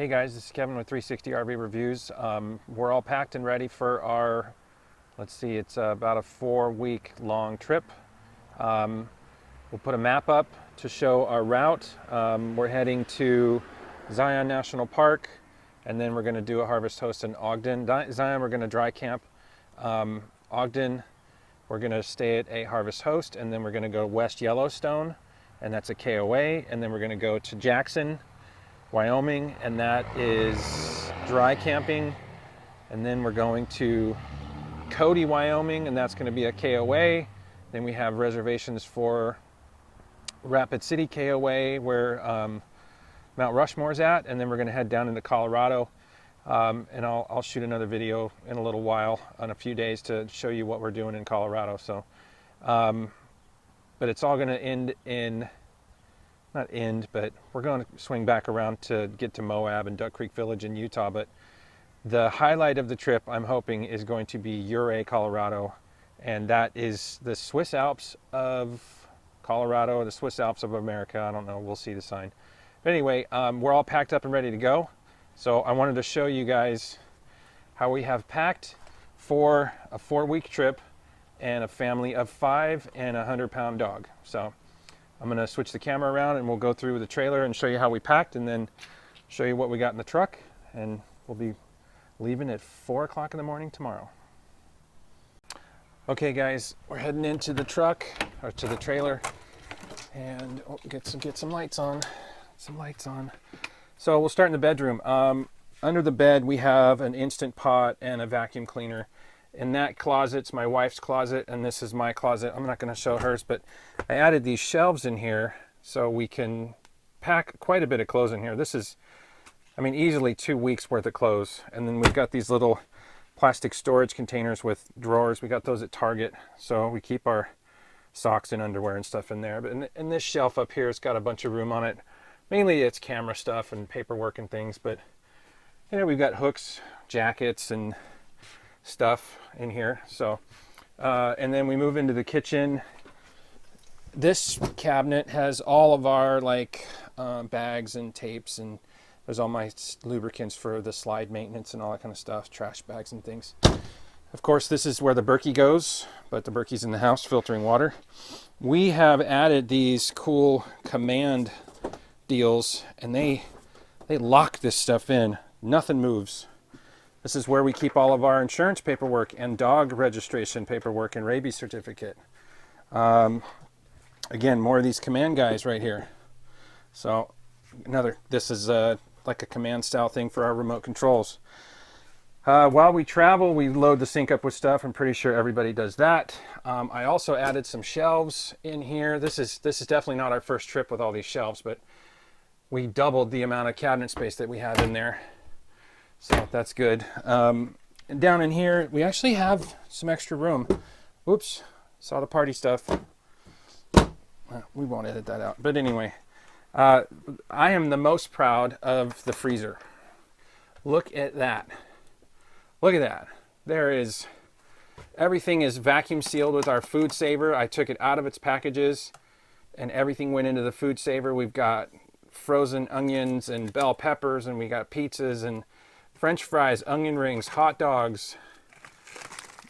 Hey guys, this is Kevin with 360 RV Reviews. We're all packed and ready for our, let's see, it's about a 4-week long trip. We'll put a map up to show our route. We're heading to Zion National Park, and then we're going to do a harvest host in Ogden. Zion, we're going to dry camp. Ogden, we're going to stay at a harvest host, and then we're going to go West Yellowstone, and that's a KOA, and then we're going to go to Jackson, Wyoming, and that is dry camping. And then we're going to Cody, Wyoming, and that's going to be a KOA. Then we have reservations for Rapid City KOA, where Mount Rushmore's at, and then we're going to head down into Colorado. And I'll shoot another video in a little while, in a few days, to show you what we're doing in Colorado. So, but it's all going to end in, not end, but we're going to swing back around to get to Moab and Duck Creek Village in Utah. But the highlight of the trip, I'm hoping, is going to be Ouray, Colorado, and that is the Swiss Alps of Colorado, or the Swiss Alps of America. I don't know, we'll see the sign. But anyway, we're all packed up and ready to go. So I wanted to show you guys how we have packed for a 4-week trip and a family of 5 and a 100-pound dog. So I'm going to switch the camera around and we'll go through the trailer and show you how we packed, and then show you what we got in the truck, and we'll be leaving at 4 o'clock in the morning tomorrow. Okay guys, we're heading into the truck, or to the trailer, and get some lights on. So we'll start in the bedroom. Under the bed we have an Instant Pot and a vacuum cleaner. In that closet's my wife's closet, and this is my closet. I'm not going to show hers, but I added these shelves in here so we can pack quite a bit of clothes in here. This is, I mean, easily 2 weeks worth of clothes. And then we've got these little plastic storage containers with drawers. We got those at Target, so we keep our socks and underwear and stuff in there. But in this shelf up here, it's got a bunch of room on it. Mainly it's camera stuff and paperwork and things, but you know, we've got hooks, jackets, and stuff in here. So and then we move into the kitchen. This cabinet has all of our bags and tapes, and there's all my lubricants for the slide maintenance and all that kind of stuff, trash bags and things. Of course, this is where the Berkey goes, but the Berkey's in the house filtering water. We have added these cool command deals, and they lock this stuff in. Nothing moves. This is where we keep all of our insurance paperwork and dog registration paperwork and rabies certificate. Again, more of these command guys right here. So this is like a command style thing for our remote controls. While we travel, we load the sink up with stuff. I'm pretty sure everybody does that. I also added some shelves in here. This is definitely not our first trip with all these shelves, but we doubled the amount of cabinet space that we have in there. So that's good. And down in here, we actually have some extra room. Oops, saw the party stuff. We won't edit that out. But anyway, I am the most proud of the freezer. Look at that. Look at that. Everything is vacuum sealed with our food saver. I took it out of its packages and everything went into the food saver. We've got frozen onions and bell peppers, and we got pizzas and French fries, onion rings, hot dogs.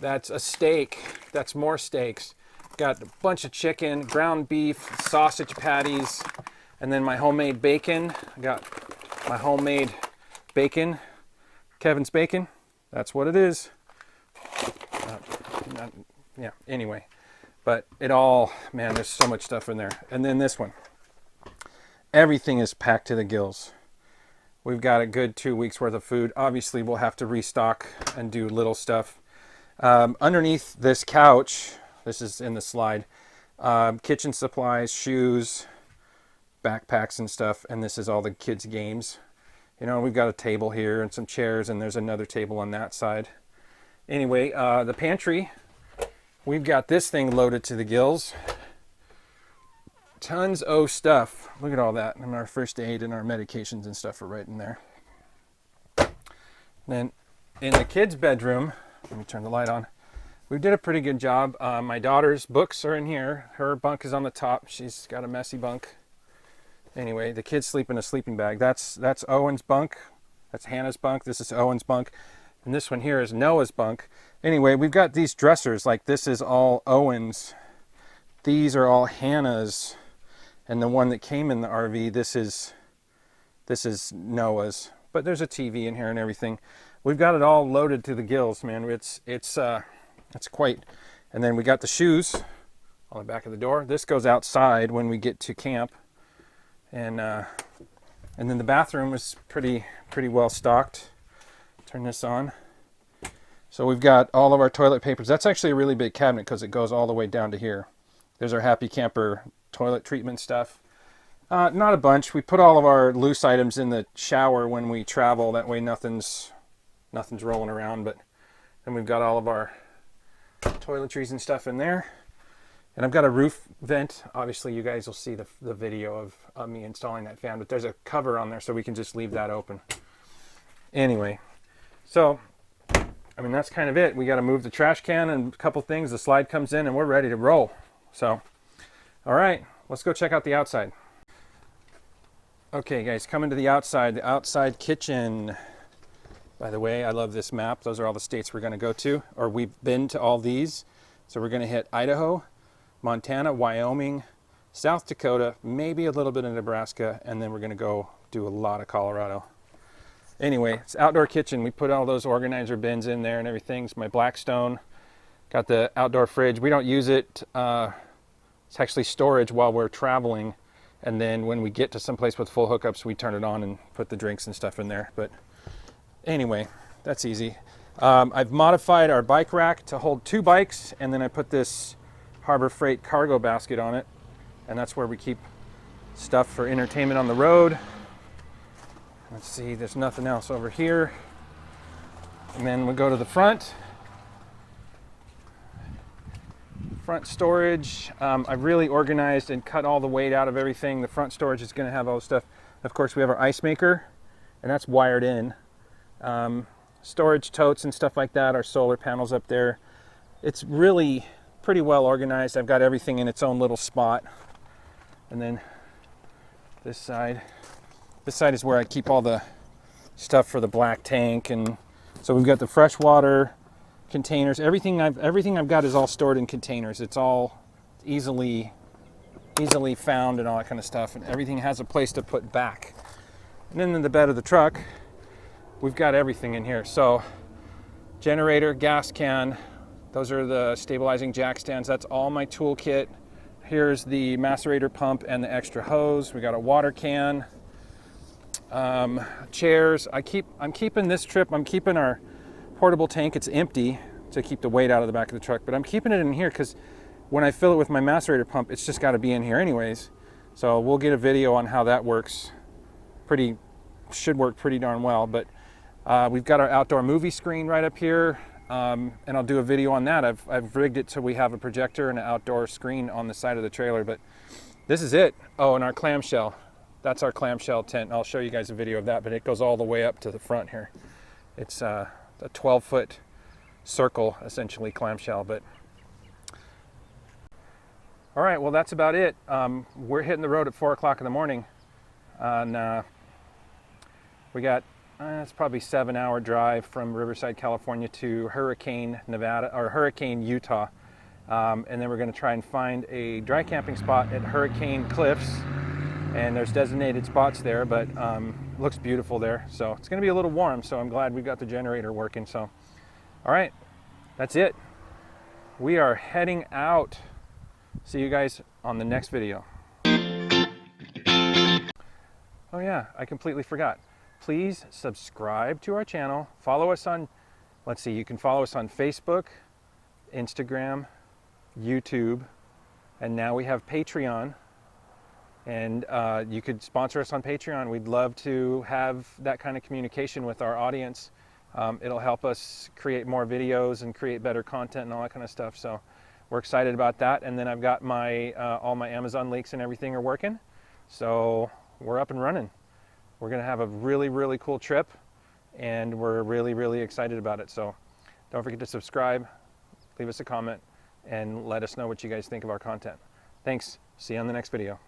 That's a steak. That's more steaks. Got a bunch of chicken, ground beef, sausage patties, and then my homemade bacon. I got my homemade bacon, Kevin's bacon. That's what it is. Yeah, anyway. But it all, man, there's so much stuff in there. And then this one. Everything is packed to the gills. We've got a good 2 weeks worth of food. Obviously, we'll have to restock and do little stuff. Underneath this couch, this is in the slide, kitchen supplies, shoes, backpacks and stuff. And this is all the kids' games. You know, we've got a table here and some chairs, and there's another table on that side. Anyway, the pantry, we've got this thing loaded to the gills. Tons of stuff. Look at all that. And our first aid and our medications and stuff are right in there. Then in the kids' bedroom, let me turn the light on. We did a pretty good job. My daughter's books are in here. Her bunk is on the top. She's got a messy bunk. Anyway, the kids sleep in a sleeping bag. That's Owen's bunk. That's Hannah's bunk. This is Owen's bunk. And this one here is Noah's bunk. Anyway, we've got these dressers. Like this is all Owen's. These are all Hannah's. And the one that came in the RV, this is Noah's. But there's a TV in here and everything. We've got it all loaded to the gills, man. It's quite. And then we got the shoes on the back of the door. This goes outside when we get to camp. And then the bathroom is pretty well stocked. Turn this on. So we've got all of our toilet papers. That's actually a really big cabinet because it goes all the way down to here. There's our Happy Camper toilet treatment stuff. Not a bunch. We put all of our loose items in the shower when we travel. That way nothing's rolling around. But then we've got all of our toiletries and stuff in there. And I've got a roof vent. Obviously you guys will see the video of me installing that fan, but there's a cover on there so we can just leave that open. Anyway, so I mean that's kind of it. We got to move the trash can and a couple things. The slide comes in and we're ready to roll. So all right, let's go check out the outside. Okay guys, coming to the outside kitchen. By the way, I love this map. Those are all the states we're going to go to, or we've been to all these. So we're going to hit Idaho, Montana, Wyoming, South Dakota, maybe a little bit of Nebraska, and then we're going to go do a lot of Colorado. Anyway, it's outdoor kitchen. We put all those organizer bins in there and everything. It's my Blackstone. Got the outdoor fridge. We don't use it. It's actually storage while we're traveling. And then when we get to someplace with full hookups, we turn it on and put the drinks and stuff in there. But anyway, that's easy. I've modified our bike rack to hold 2 bikes, and then I put this Harbor Freight cargo basket on it, and that's where we keep stuff for entertainment on the road. Let's see, there's nothing else over here. And then we go to the front storage. I've really organized and cut all the weight out of everything. The front storage is going to have all the stuff. Of course, we have our ice maker, and that's wired in. Storage totes and stuff like that, our solar panels up there. It's really pretty well organized. I've got everything in its own little spot. And then this side is where I keep all the stuff for the black tank. And so we've got the freshwater containers. Everything I've got is all stored in containers. It's all easily found and all that kind of stuff. And everything has a place to put back. And then in the bed of the truck, we've got everything in here. So generator, gas can, those are the stabilizing jack stands. That's all my toolkit. Here's the macerator pump and the extra hose. We got a water can, chairs. I'm keeping this trip, I'm keeping our portable tank. It's empty to keep the weight out of the back of the truck, but I'm keeping it in here because when I fill it with my macerator pump, it's just got to be in here anyways. So we'll get a video on how that works. Should work pretty darn well. But we've got our outdoor movie screen right up here, and I'll do a video on that. I've rigged it so we have a projector and an outdoor screen on the side of the trailer, but this is it. Oh, and our clamshell. That's our clamshell tent. I'll show you guys a video of that, but it goes all the way up to the front here. It's a 12-foot circle, essentially, clamshell. But all right, well, that's about it. We're hitting the road at 4 o'clock in the morning, and we got it's probably 7-hour drive from Riverside, California to Hurricane, Nevada, or Hurricane, Utah. And then we're going to try and find a dry camping spot at Hurricane Cliffs. And there's designated spots there, but it looks beautiful there. So it's going to be a little warm, so I'm glad we've got the generator working. So, all right, that's it. We are heading out. See you guys on the next video. Oh yeah, I completely forgot. Please subscribe to our channel. Follow us on, let's see, you can follow us on Facebook, Instagram, YouTube, and now we have Patreon. And you could sponsor us on Patreon. We'd love to have that kind of communication with our audience. It'll help us create more videos and create better content and all that kind of stuff. So we're excited about that. And then I've got my all my Amazon links and everything are working. So we're up and running. We're going to have a really, really cool trip, and we're really, really excited about it. So don't forget to subscribe, leave us a comment, and let us know what you guys think of our content. Thanks. See you on the next video.